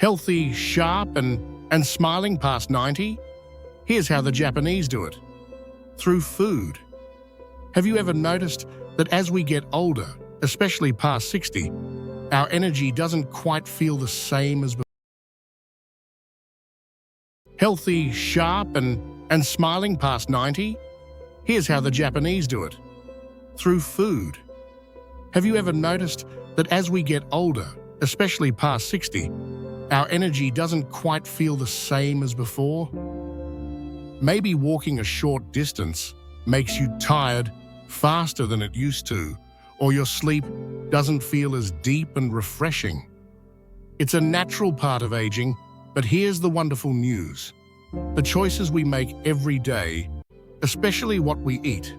Healthy, sharp, and smiling past 90? Here's how the Japanese do it. Through food. Have you ever noticed that as we get older, especially past 60, our energy doesn't quite feel the same as before? Healthy, sharp, and smiling past 90? Here's how the Japanese do it. Through food. Have you ever noticed that as we get older, especially past 60, our energy doesn't quite feel the same as before? Maybe walking a short distance makes you tired faster than it used to, or your sleep doesn't feel as deep and refreshing. It's a natural part of aging, but here's the wonderful news. The choices we make every day, especially what we eat,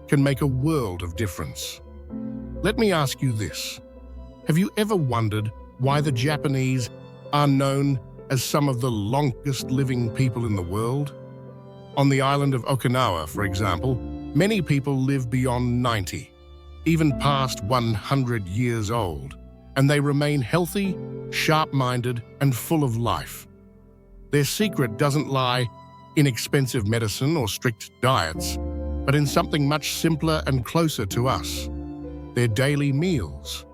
can make a world of difference. Let me ask you this. Have you ever wondered why the Japanese are known as some of the longest living people in the world? On the island of Okinawa, for example, many people live beyond 90, even past 100 years old, and they remain healthy, sharp-minded, and full of life. Their secret doesn't lie in expensive medicine or strict diets, but in something much simpler and closer to us: their daily meals.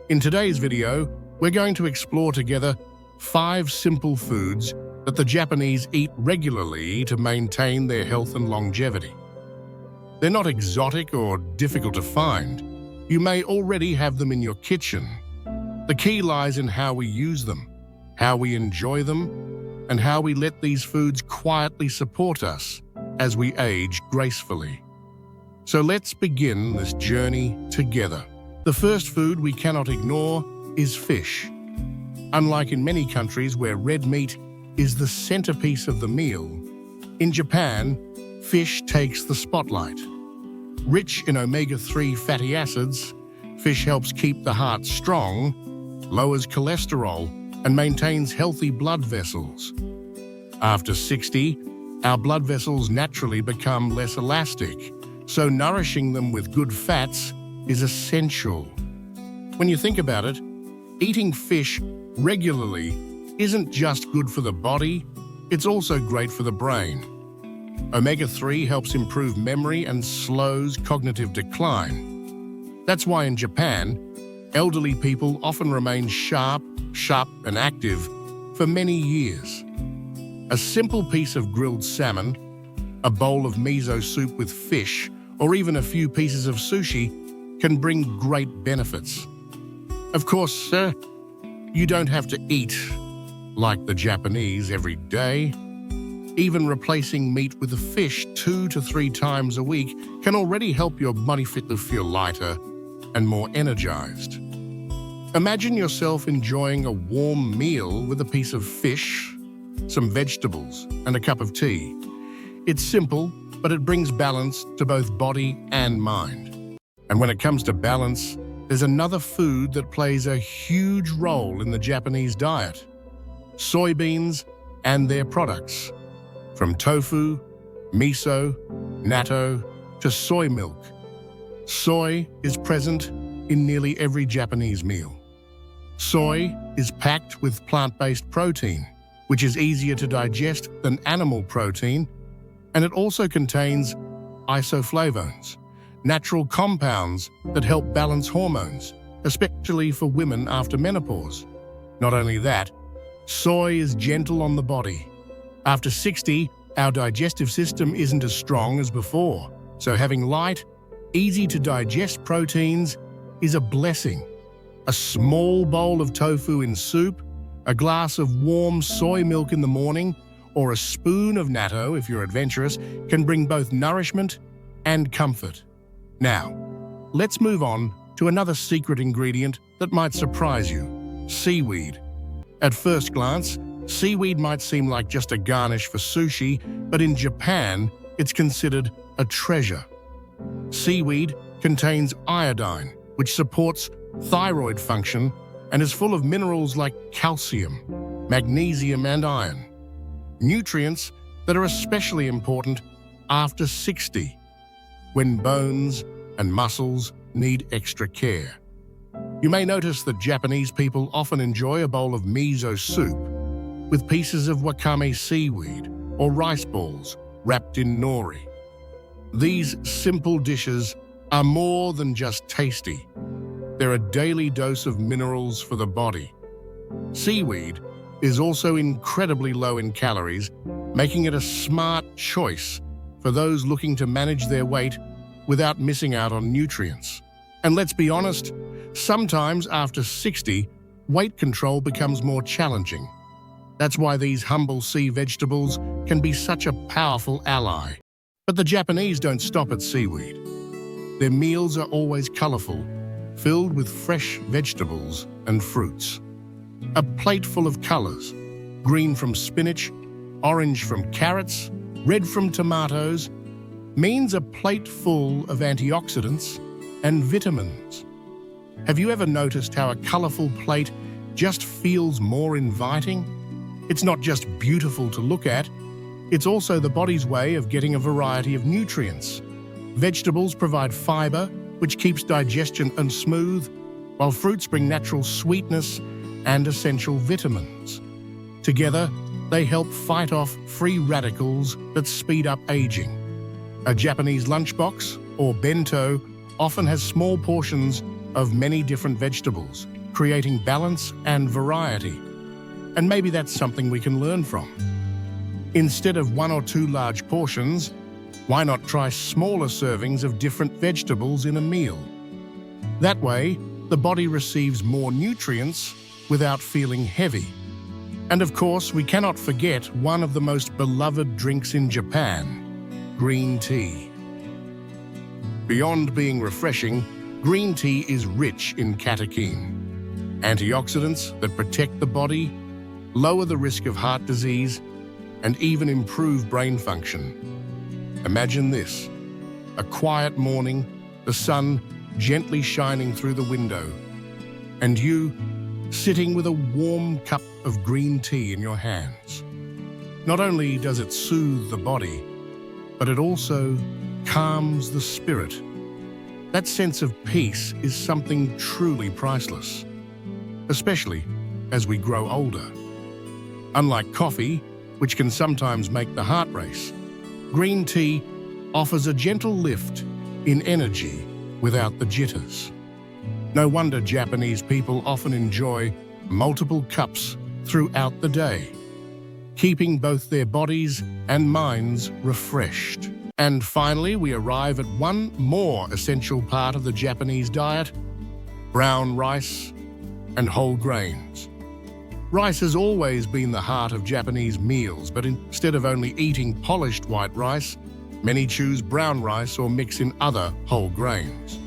In today's video, we're going to explore together 5 simple foods that the Japanese eat regularly to maintain their health and longevity. They're not exotic or difficult to find. You may already have them in your kitchen. The key lies in how we use them, how we enjoy them, and how we let these foods quietly support us as we age gracefully. So let's begin this journey together. The first food we cannot ignore is fish. Unlike in many countries where red meat is the centerpiece of the meal, in Japan, fish takes the spotlight. Rich in omega-3 fatty acids, fish helps keep the heart strong, lowers cholesterol, and maintains healthy blood vessels. After 60, our blood vessels naturally become less elastic, so nourishing them with good fats is essential. When you think about it, eating fish regularly isn't just good for the body, it's also great for the brain. Omega-3 helps improve memory and slows cognitive decline. That's why in Japan, elderly people often remain sharp, and active for many years. A simple piece of grilled salmon, a bowl of miso soup with fish, or even a few pieces of sushi can bring great benefits. Of course, you don't have to eat like the Japanese every day. Even replacing meat with a fish 2 to 3 times a week can already help your body feel lighter and more energized. Imagine yourself enjoying a warm meal with a piece of fish, some vegetables, and a cup of tea. It's simple, but it brings balance to both body and mind. And when it comes to balance, there's another food that plays a huge role in the Japanese diet: soybeans and their products. From tofu, miso, natto, to soy milk, soy is present in nearly every Japanese meal. Soy is packed with plant-based protein, which is easier to digest than animal protein, and it also contains isoflavones, natural compounds that help balance hormones, especially for women after menopause. Not only that, soy is gentle on the body. After 60, our digestive system isn't as strong as before, so having light, easy-to-digest proteins is a blessing. A small bowl of tofu in soup, a glass of warm soy milk in the morning, or a spoon of natto, if you're adventurous, can bring both nourishment and comfort. Now, let's move on to another secret ingredient that might surprise you: seaweed. At first glance, seaweed might seem like just a garnish for sushi, but in Japan, it's considered a treasure. Seaweed contains iodine, which supports thyroid function and is full of minerals like calcium, magnesium, and iron. Nutrients that are especially important after 60, when bones and muscles need extra care. You may notice that Japanese people often enjoy a bowl of miso soup with pieces of wakame seaweed or rice balls wrapped in nori. These simple dishes are more than just tasty. They're a daily dose of minerals for the body. Seaweed is also incredibly low in calories, making it a smart choice for those looking to manage their weight without missing out on nutrients. And let's be honest, sometimes after 60, weight control becomes more challenging. That's why these humble sea vegetables can be such a powerful ally. But the Japanese don't stop at seaweed. Their meals are always colorful, filled with fresh vegetables and fruits. A plate full of colors: green from spinach, orange from carrots, red from tomatoes, means a plate full of antioxidants and vitamins. Have you ever noticed how a colorful plate just feels more inviting? It's not just beautiful to look at, it's also the body's way of getting a variety of nutrients. Vegetables provide fiber, which keeps digestion smooth, while fruits bring natural sweetness and essential vitamins. Together, they help fight off free radicals that speed up aging. A Japanese lunchbox, or bento, often has small portions of many different vegetables, creating balance and variety. And maybe that's something we can learn from. Instead of 1 or 2 large portions, why not try smaller servings of different vegetables in a meal? That way, the body receives more nutrients without feeling heavy. And of course, we cannot forget one of the most beloved drinks in Japan: green tea. Beyond being refreshing, green tea is rich in catechin, antioxidants that protect the body, lower the risk of heart disease, and even improve brain function. Imagine this: a quiet morning, the sun gently shining through the window, and you sitting with a warm cup of green tea in your hands. Not only does it soothe the body, but it also calms the spirit. That sense of peace is something truly priceless, especially as we grow older. Unlike coffee, which can sometimes make the heart race, green tea offers a gentle lift in energy without the jitters. No wonder Japanese people often enjoy multiple cups throughout the day, keeping both their bodies and minds refreshed. And finally, we arrive at one more essential part of the Japanese diet: brown rice and whole grains. Rice has always been the heart of Japanese meals, but instead of only eating polished white rice, many choose brown rice or mix in other whole grains.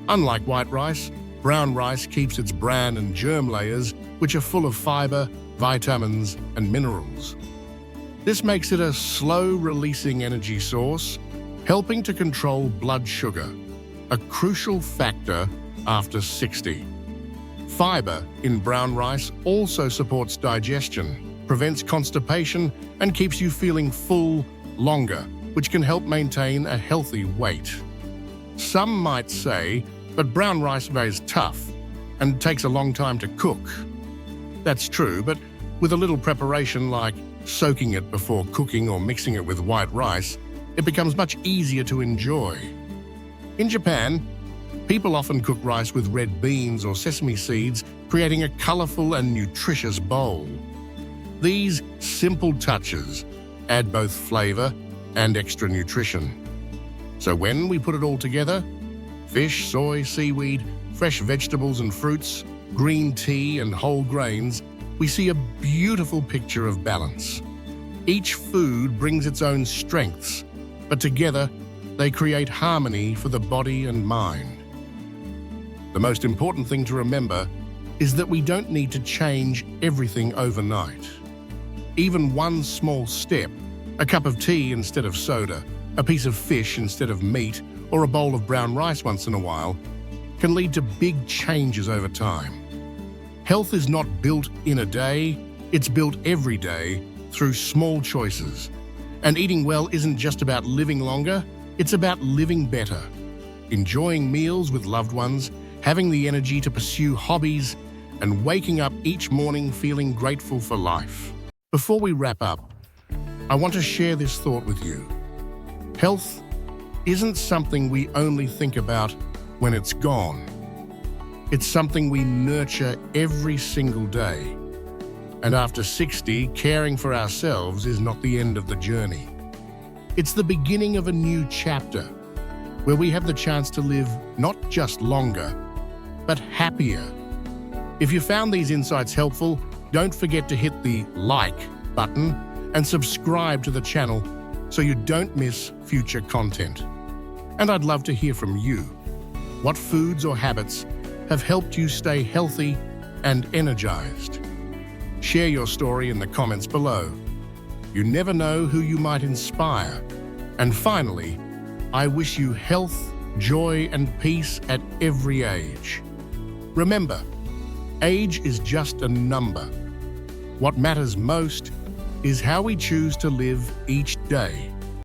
Unlike white rice, brown rice keeps its bran and germ layers, which are full of fiber, vitamins, and minerals. This makes it a slow-releasing energy source, helping to control blood sugar, a crucial factor after 60. Fiber in brown rice also supports digestion, prevents constipation, and keeps you feeling full longer, which can help maintain a healthy weight. Some might say, but brown rice is tough and takes a long time to cook. That's true, but with a little preparation like soaking it before cooking or mixing it with white rice, it becomes much easier to enjoy. In Japan, people often cook rice with red beans or sesame seeds, creating a colorful and nutritious bowl. These simple touches add both flavor and extra nutrition. So when we put it all together, fish, soy, seaweed, fresh vegetables and fruits, green tea and whole grains, we see a beautiful picture of balance. Each food brings its own strengths, but together they create harmony for the body and mind. The most important thing to remember is that we don't need to change everything overnight. Even one small step, a cup of tea instead of soda, a piece of fish instead of meat, or a bowl of brown rice once in a while, can lead to big changes over time. Health is not built in a day, it's built every day through small choices. And eating well isn't just about living longer, it's about living better. Enjoying meals with loved ones, having the energy to pursue hobbies, and waking up each morning feeling grateful for life. Before we wrap up, I want to share this thought with you. Health isn't something we only think about when it's gone. It's something we nurture every single day. And after 60, caring for ourselves is not the end of the journey. It's the beginning of a new chapter where we have the chance to live not just longer, but happier. If you found these insights helpful, don't forget to hit the like button and subscribe to the channel so you don't miss future content. And I'd love to hear from you. What foods or habits have helped you stay healthy and energized? Share your story in the comments below. You never know who you might inspire. And finally, I wish you health, joy, and peace at every age. Remember, age is just a number. What matters most is how we choose to live each day.